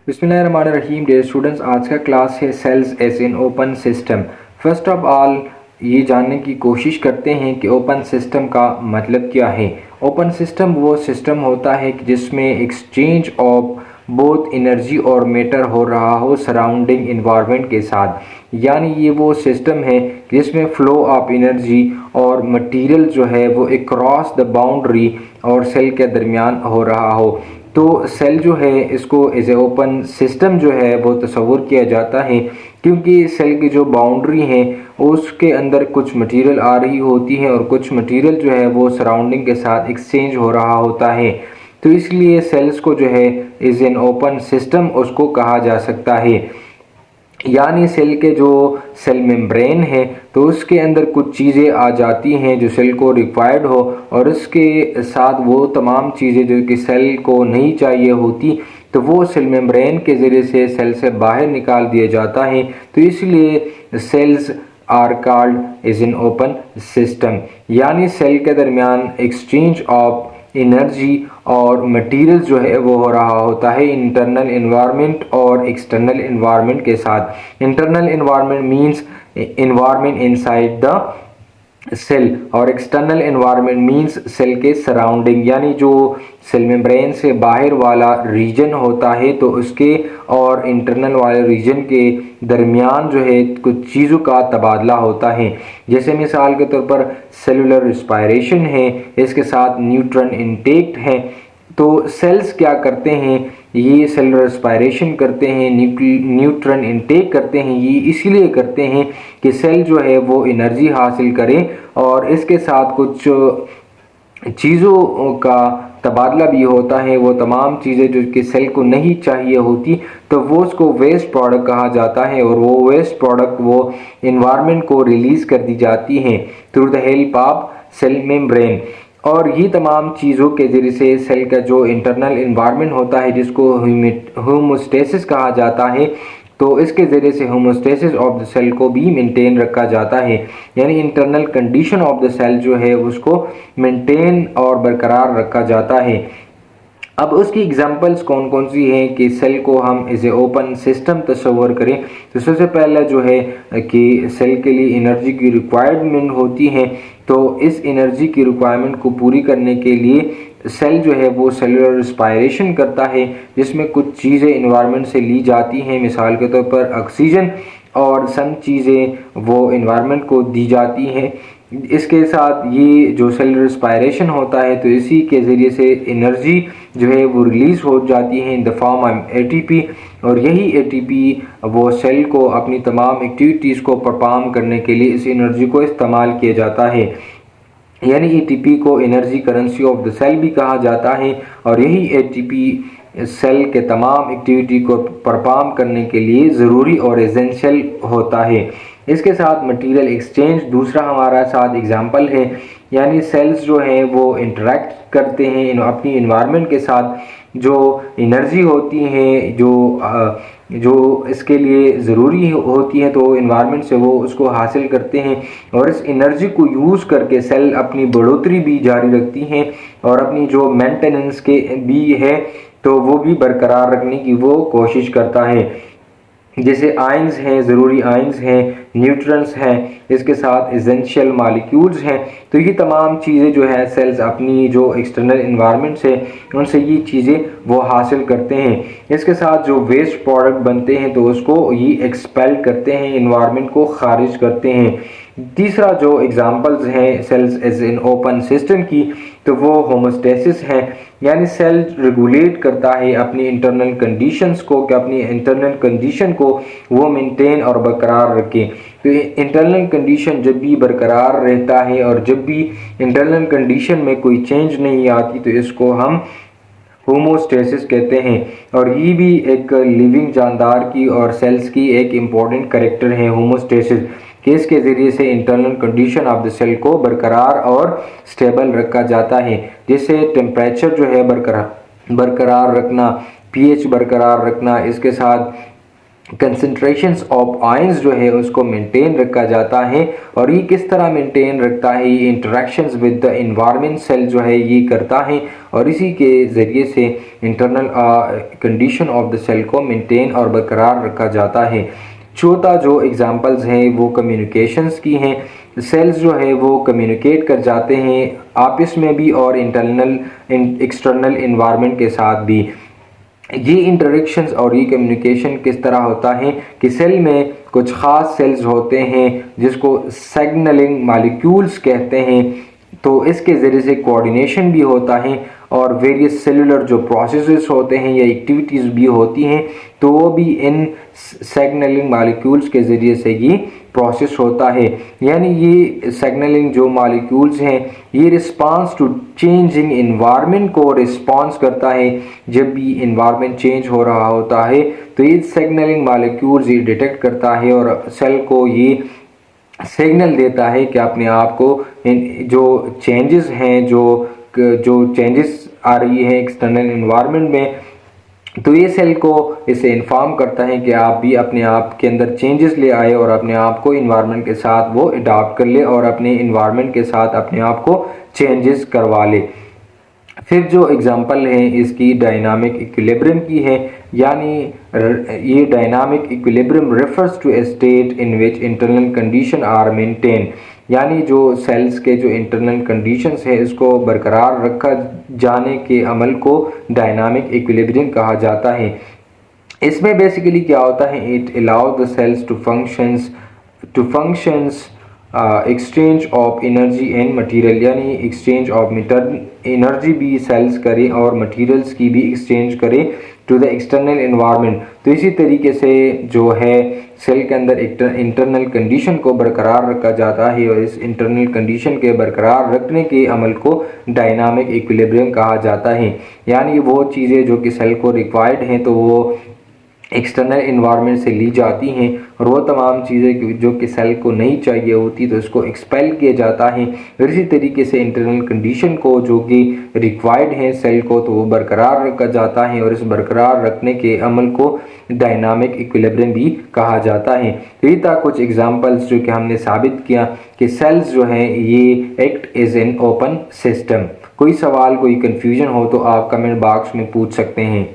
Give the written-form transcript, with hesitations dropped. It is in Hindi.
बिस्मिल्लाहिर्रहमानिर्रहीम। डियर स्टूडेंट्स, आज का क्लास है cells as in open system. First of all ये जानने की कोशिश करते हैं कि ओपन सिस्टम का मतलब क्या है। ओपन सिस्टम वो सिस्टम होता है कि जिसमें एक्सचेंज ऑफ बोथ एनर्जी और मैटर हो रहा हो सराउंडिंग इन्वायरमेंट के साथ। यानी ये वो सिस्टम है जिसमें फ्लो ऑफ एनर्जी और मटेरियल जो है वो अक्रॉस द बाउंड्री और सेल के दरमियान हो रहा हो। तो सेल जो है इसको एज ए ओपन सिस्टम जो है वो तस्वुर किया जाता है, क्योंकि सेल की जो बाउंड्री है उसके अंदर कुछ मटेरियल आ रही होती है और कुछ मटेरियल जो है वो सराउंडिंग के साथ एक्सचेंज हो रहा होता है। तो इसलिए सेल्स को जो है इज एन ओपन सिस्टम उसको कहा जा सकता है। यानी सेल के जो सेल मेम्ब्रेन है तो उसके अंदर कुछ चीज़ें आ जाती हैं जो सेल को रिक्वायर्ड हो, और उसके साथ वो तमाम चीज़ें जो कि सेल को नहीं चाहिए होती तो वो सेल मेम्ब्रेन के ज़रिए से सेल से बाहर निकाल दिया जाता है। तो इसलिए cells are called is an open system. यानी सेल के दरमियान एक्सचेंज ऑफ एनर्जी और मटेरियल जो है वो हो रहा होता है इंटरनल एनवायरनमेंट और एक्सटर्नल एनवायरनमेंट के साथ। Internal environment means environment inside the cell और एक्सटर्नल एनवायरनमेंट मींस सेल के सराउंडिंग, यानी जो सेल मेम्ब्रेन से बाहर वाला रीजन होता है तो उसके और इंटरनल वाले रीजन के दरमियान जो है कुछ चीज़ों का तबादला होता है। जैसे मिसाल के तौर पर सेलुलर रिस्पायरेशन है, इसके साथ न्यूट्रॉन इनटेक है। तो सेल्स क्या करते हैं, ये सेलुलर रेस्पायरेशन करते हैं, न्यूट्रॉन इनटेक करते हैं। ये इसीलिए करते हैं कि सेल जो है वो एनर्जी हासिल करे और इसके साथ कुछ चीज़ों का तबादला भी होता है। वो तमाम चीज़ें जो कि सेल को नहीं चाहिए होती तो वो उसको वेस्ट प्रोडक्ट कहा जाता है, और वो वेस्ट प्रोडक्ट वो इन्वायरमेंट को रिलीज़ कर दी जाती हैं through the help of cell membrane. और ये तमाम चीज़ों के ज़रिए से सेल का जो इंटरनल इन्वायरमेंट होता है जिसको होमोस्टेसिस कहा जाता है, तो इसके ज़रिए से होमोस्टेसिस ऑफ द सेल को भी मेंटेन रखा जाता है। यानी internal condition of the cell जो है उसको मेंटेन और बरकरार रखा जाता है। अब उसकी एग्जांपल्स कौन कौन सी हैं कि सेल को हम एज ए ओपन सिस्टम तस्वर करें। तो सबसे पहला जो है कि सेल के लिए एनर्जी की रिक्वायरमेंट होती है, तो इस एनर्जी की रिक्वायरमेंट को पूरी करने के लिए सेल जो है वो सेलुलर रिस्पायरेशन करता है, जिसमें कुछ चीज़ें इन्वायरमेंट से ली जाती हैं। मिसाल के तौर पर ऑक्सीजन और सम चीज़ें वो इन्वायरमेंट को दी जाती हैं। इसके साथ ये जो सेलुलर रिस्पायरेशन होता है तो इसी के ज़रिए से एनर्जी जो है वो रिलीज़ हो जाती है in the form of ATP, और यही एटीपी वो सेल को अपनी तमाम एक्टिविटीज़ को परफॉर्म करने के लिए इस एनर्जी को इस्तेमाल किया जाता है। यानी एटीपी को energy currency of the cell भी कहा जाता है, और यही एटीपी सेल के तमाम एक्टिविटी को परफॉर्म करने के लिए ज़रूरी और एसेंशियल होता है। इसके साथ मटेरियल एक्सचेंज दूसरा हमारा साथ एग्जांपल है। यानी सेल्स जो हैं वो इंटरेक्ट करते हैं अपनी इन्वायरमेंट के साथ। जो एनर्जी होती है जो इसके लिए ज़रूरी होती है तो इन्वायरमेंट से वो उसको हासिल करते हैं, और इस एनर्जी को यूज़ करके सेल अपनी बढ़ोतरी भी जारी रखती हैं और अपनी जो मेंटेनेंस के भी है तो वो भी बरकरार रखने की वो कोशिश करता है। जैसे आयंस हैं, ज़रूरी आयंस हैं, न्यूट्रॉन्स हैं, इसके साथ एसेंशियल मॉलिक्यूल्स हैं। तो ये तमाम चीज़ें जो है सेल्स अपनी जो एक्सटर्नल इन्वायरमेंट से उनसे ये चीज़ें वो हासिल करते हैं। इसके साथ जो वेस्ट प्रोडक्ट बनते हैं तो उसको ये एक्सपेल करते हैं, इन्वायरमेंट को खारिज करते हैं। तीसरा जो एग्जांपल्स हैं cells as in open system की तो वो होमोस्टेसिस है। यानी सेल रेगुलेट करता है अपनी इंटरनल कंडीशंस को कि अपनी इंटरनल कंडीशन को वो मेंटेन और बरकरार रखे। तो इंटरनल कंडीशन जब भी बरकरार रहता है और जब भी इंटरनल कंडीशन में कोई चेंज नहीं आती तो इसको हम होमोस्टेसिस कहते हैं। और ये भी एक लिविंग जानदार की और सेल्स की एक इम्पॉर्टेंट कैरेक्टर है होमोस्टेसिस, कि इसके ज़रिए से internal condition of the cell को बरकरार और स्टेबल रखा जाता है। जैसे टेम्परेचर जो है बरकरार रखना, पीएच बरकरार रखना, इसके साथ कंसंट्रेशंस ऑफ आयंस जो है उसको मेंटेन रखा जाता है। और ये किस तरह मेंटेन रखता है, ये interactions with the environment cell जो है ये करता है और इसी के ज़रिए से internal condition of the cell को मेंटेन और बरकरार रखा जाता है। चौथा जो एग्जांपल्स हैं वो कम्युनिकेशंस की हैं। सेल्स जो है वो कम्युनिकेट कर जाते हैं आपस में भी और एक्सटर्नल इन्वायरमेंट के साथ भी। ये इंटरेक्शंस और ये कम्युनिकेशन किस तरह होता है कि सेल में कुछ ख़ास सेल्स होते हैं जिसको सिग्नलिंग मॉलिक्यूल्स कहते हैं, तो इसके ज़रिए से कोऑर्डिनेशन भी होता है और वेरियस सेलुलर जो प्रोसेसेस होते हैं या एक्टिविटीज़ भी होती हैं तो वो भी इन सिग्नलिंग मॉलिक्यूल्स के ज़रिए से ये प्रोसेस होता है। यानी ये सिग्नलिंग जो मॉलिक्यूल्स हैं ये रिस्पांस टू चेंजिंग इन्वायरमेंट को रिस्पांस करता है। जब भी इन्वायरमेंट चेंज हो रहा होता है तो ये सिग्नलिंग मॉलिक्यूल्स ये डिटेक्ट करता है और सेल को ये सिग्नल देता है कि अपने आप को जो चेंजेस हैं, जो चेंजेस आ रही है एक्सटर्नल इन्वायरमेंट में, तो ये सेल को इसे इन्फॉर्म करता है कि आप भी अपने आप के अंदर चेंजेस ले आए और अपने आप को इन्वायरमेंट के साथ वो अडॉप्ट कर ले और अपने इन्वायरमेंट के साथ अपने आप को चेंजेस करवा ले। फिर जो एग्जांपल है इसकी डायनामिक इक्विलिब्रियम की है, यानी ये dynamic equilibrium refers to a state in which internal condition are maintain, यानी जो सेल्स के जो इंटरनल कंडीशंस है इसको बरकरार रखा जाने के अमल को डायनामिक इक्विलिब्रियम कहा जाता है। इसमें बेसिकली क्या होता है, it allows the cells to functions exchange of energy and material, यानी एक्सचेंज ऑफ एनर्जी भी सेल्स करें और मटेरियल्स की भी एक्सचेंज करें टू द एक्सटर्नल इन्वायरमेंट। तो इसी तरीके से जो है सेल के अंदर इंटरनल कंडीशन को बरकरार रखा जाता है और इस इंटरनल कंडीशन के बरकरार रखने के अमल को डायनामिक इक्विलिब्रियम कहा जाता है। यानी वो चीज़ें जो कि सेल को रिक्वायर्ड हैं तो वो एक्सटर्नल इन्वायरमेंट से ली जाती हैं और वो तमाम चीज़ें जो कि सेल को नहीं चाहिए होती तो इसको एक्सपेल किया जाता है। और इसी तरीके से इंटरनल कंडीशन को जो कि रिक्वायर्ड है सेल को तो वो बरकरार रखा जाता है और इस बरकरार रखने के अमल को डायनामिक इक्विलिब्रियम भी कहा जाता है। तो ये था कुछ एग्जांपल्स जो कि हमने साबित किया कि सेल्स जो हैं ये act as an open system. कोई सवाल कोई कन्फ्यूजन हो तो आप कमेंट बॉक्स में पूछ सकते हैं।